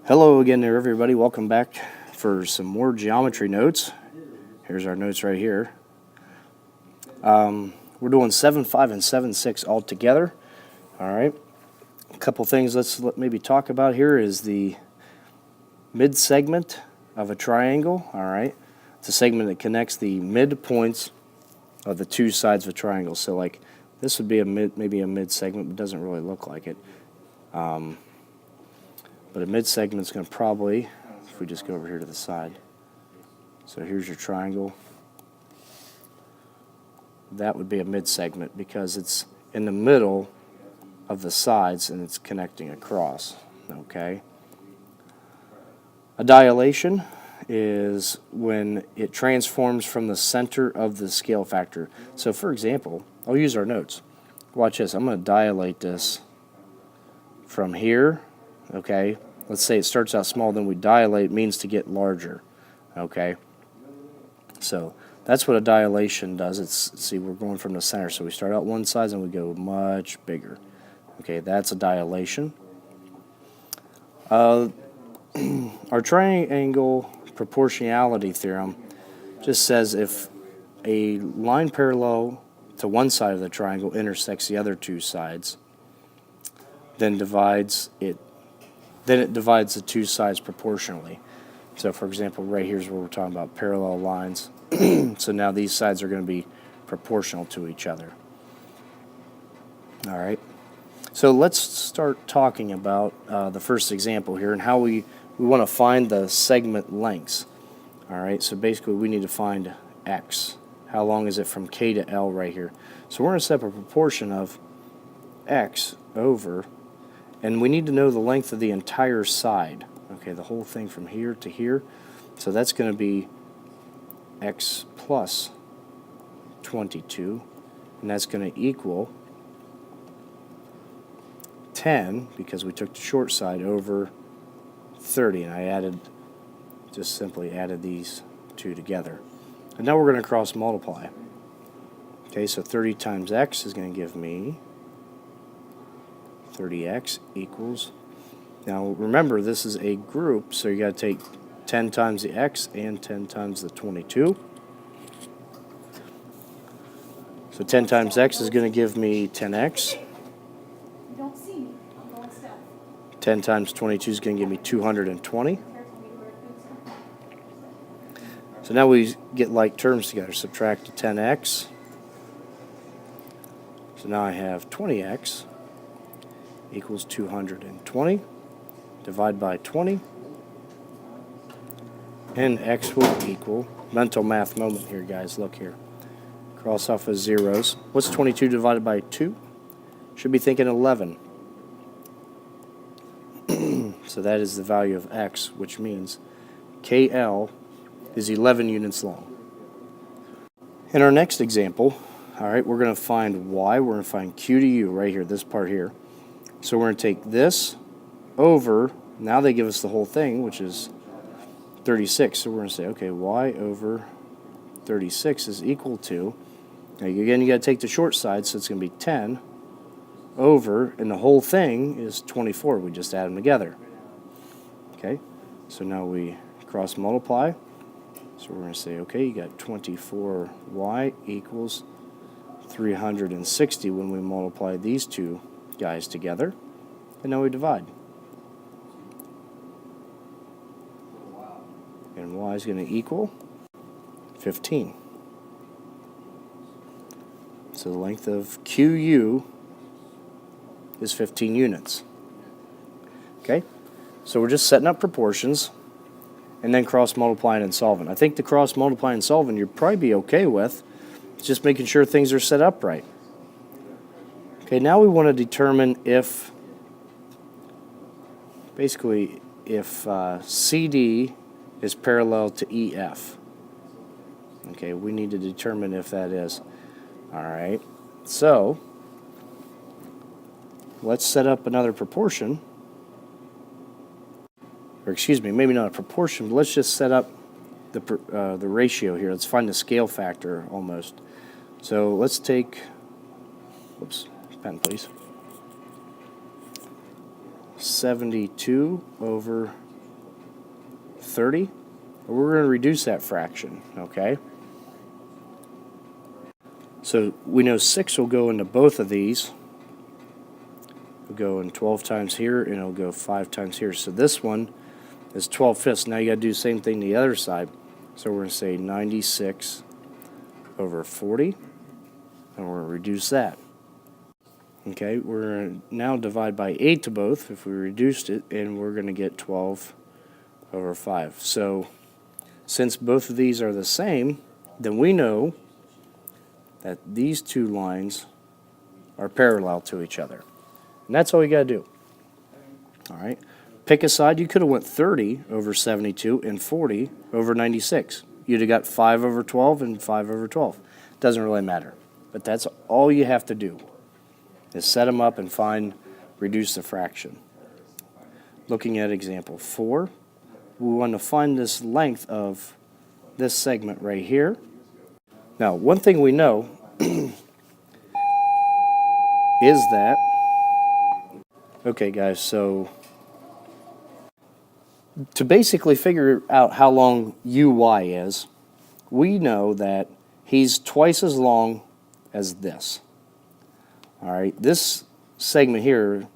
Hello again there, everybody. Welcome back for some more geometry notes. Here's our notes right here. We're doing 7.5 and 7.6 all together. All right. A couple things let's maybe talk about here is the mid-segment of a triangle. All right. It's a segment that connects the midpoints of the two sides of a triangle. So like this would be maybe a mid-segment, but doesn't really look like it. But a mid-segment is going to probably, if we just go over here to the side. So here's your triangle. That would be a mid-segment because it's in the middle of the sides and it's connecting across. Okay. A dilation is when it transforms from the center of the scale factor. So for example, I'll use our notes. Watch this. I'm going to dilate this from here. Okay, let's say it starts out small, then we dilate, means to get larger. Okay, so that's what a dilation does. See, we're going from the center, so we start out one size and we go much bigger. Okay, that's a dilation. Our triangle proportionality theorem just says if a line parallel to one side of the triangle intersects the other two sides, then it divides the two sides proportionally. So for example, right here's where we're talking about parallel lines. So now these sides are going to be proportional to each other. All right. So let's start talking about the first example here and how we want to find the segment lengths. All right. So basically we need to find x. How long is it from K to L right here? So we're going to set up a proportion of x over, and we need to know the length of the entire side. Okay, the whole thing from here to here. So that's going to be x plus 22, and that's going to equal 10, because we took the short side, over 30, and I just simply added these two together. And now we're going to cross multiply. Okay, so 30 times x is going to give me 30x equals, now remember this is a group, so you got to take 10 times the x and 10 times the 22. So 10 times x is going to give me 10x. 10 times 22 is going to give me 220. So now we get like terms together. Subtract the 10x. So now I have 20x equals 220. Divide by 20. And x will equal, mental math moment here, guys. Look here. Cross off as zeros. What's 22 divided by 2? Should be thinking 11. So that is the value of x, which means KL is 11 units long. In our next example, all right, we're going to find y. We're going to find q to u right here, this part here. So we're going to take this over, now they give us the whole thing, which is 36. So we're going to say, okay, y over 36 is equal to, now again, you got to take the short side, so it's going to be 10 over, and the whole thing is 24. We just add them together. Okay, so now we cross multiply. So we're going to say, okay, you got 24y equals 360 when we multiply these two guys together. And now we divide. And y is going to equal 15. So the length of QU is 15 units. Okay, so we're just setting up proportions and then cross multiplying and solving. I think the cross multiplying and solving you'd probably be okay with. It's just making sure things are set up right. Okay, now we want to determine if, basically, if CD is parallel to EF. Okay, we need to determine if that is. All right, so let's set up another proportion. Or excuse me, maybe not a proportion, but let's just set up the ratio here. Let's find the scale factor almost. So let's take, whoops, pen please. 72 over 30, or we're going to reduce that fraction, okay? So we know 6 will go into both of these. It'll go in 12 times here, and it'll go 5 times here. So this one is 12/5. Now you got to do the same thing to the other side. So we're going to say 96 over 40, and we're going to reduce that. Okay, we're going to now divide by 8 to both if we reduced it, and we're going to get 12 over 5. So since both of these are the same, then we know that these two lines are parallel to each other. And that's all you got to do. All right, pick a side. You could have went 30 over 72 and 40 over 96. You'd have got 5 over 12 and 5 over 12. Doesn't really matter. But that's all you have to do, is set them up and reduce the fraction. Looking at example 4, we want to find this length of this segment right here. Now, one thing we know is that, okay guys, so to basically figure out how long UY is, we know that he's twice as long as this. All right, this segment here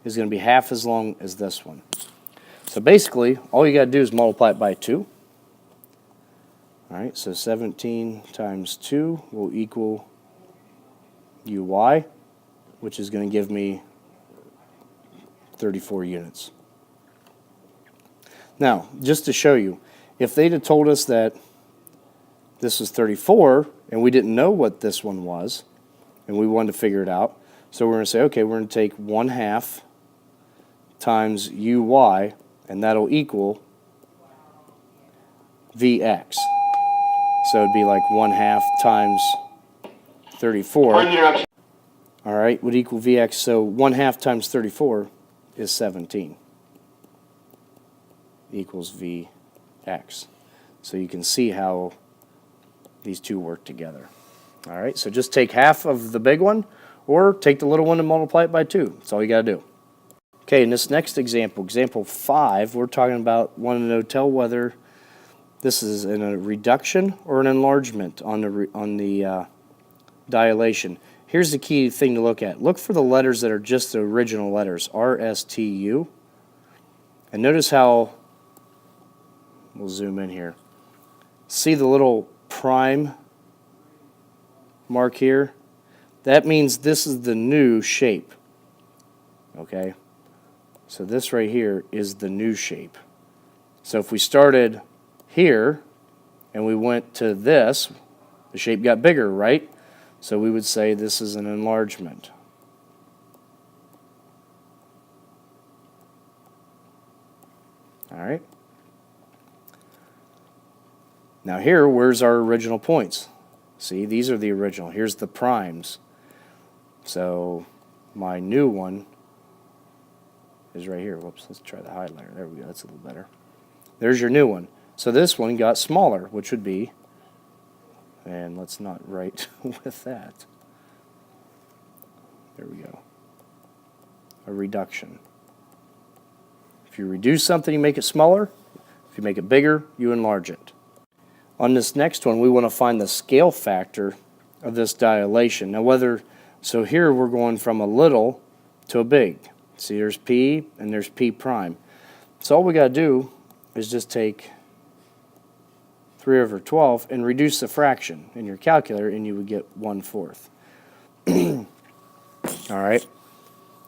is going to be half as long as this one. So basically, all you got to do is multiply it by 2. All right, so 17 times 2 will equal UY, which is going to give me 34 units. Now, just to show you, if they'd have told us that this was 34 and we didn't know what this one was, and we wanted to figure it out. So we're going to say, okay, we're going to take 1/2 times UY, and that'll equal VX. So it'd be like 1/2 times 34. All right, would equal VX. So 1/2 times 34 is 17. Equals VX. So you can see how these two work together. All right, so just take half of the big one, or take the little one and multiply it by 2. That's all you got to do. Okay, in this next example, example 5, we're talking about wanting to tell whether this is in a reduction or an enlargement on the dilation. Here's the key thing to look at. Look for the letters that are just the original letters, R, S, T, U. And notice how, we'll zoom in here. See the little prime mark here? That means this is the new shape. Okay? So this right here is the new shape. So if we started here and we went to this, the shape got bigger, right? So we would say this is an enlargement. All right? Now here, where's our original points? See, these are the original. Here's the primes. So my new one is right here. Whoops, let's try the highlighter. There we go, that's a little better. There's your new one. So this one got smaller, which would be, and let's not write with that. There we go. A reduction. If you reduce something, you make it smaller. If you make it bigger, you enlarge it. On this next one, we want to find the scale factor of this dilation. Now so here we're going from a little to a big. See, there's P and there's P prime. So all we got to do is just take 3 over 12 and reduce the fraction in your calculator, and you would get 1/4. All right.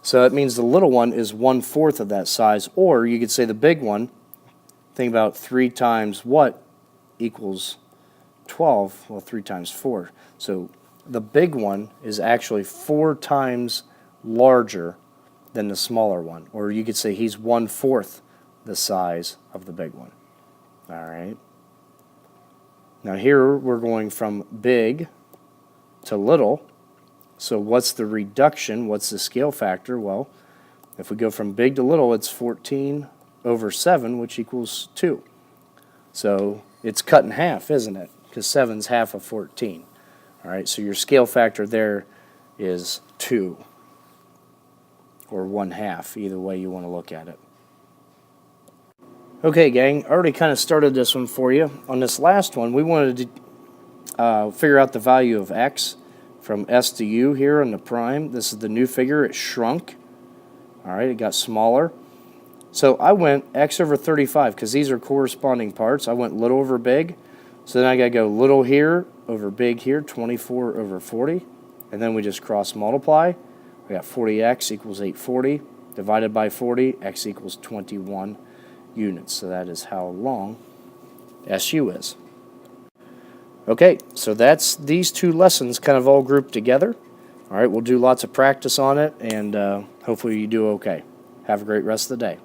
So that means the little one is 1/4 of that size, or you could say the big one, think about 3 times what equals 12? Well, 3 times 4. So the big one is actually 4 times larger than the smaller one. Or you could say he's 1/4 the size of the big one. All right. Now here we're going from big to little. So what's the reduction? What's the scale factor? Well, if we go from big to little, it's 14 over 7, which equals 2. So it's cut in half, isn't it? Because 7's half of 14. All right, so your scale factor there is 2, or 1/2, either way you want to look at it. Okay, gang, I already kind of started this one for you. On this last one, we wanted to figure out the value of x from s to u here on the prime. This is the new figure. It shrunk. All right, it got smaller. So I went x over 35 because these are corresponding parts. I went little over big. So then I got to go little here over big here, 24 over 40. And then we just cross multiply. We got 40x equals 840. Divided by 40, x equals 21 units. So that is how long SU is. Okay, so that's these two lessons kind of all grouped together. All right, we'll do lots of practice on it, and hopefully you do okay. Have a great rest of the day.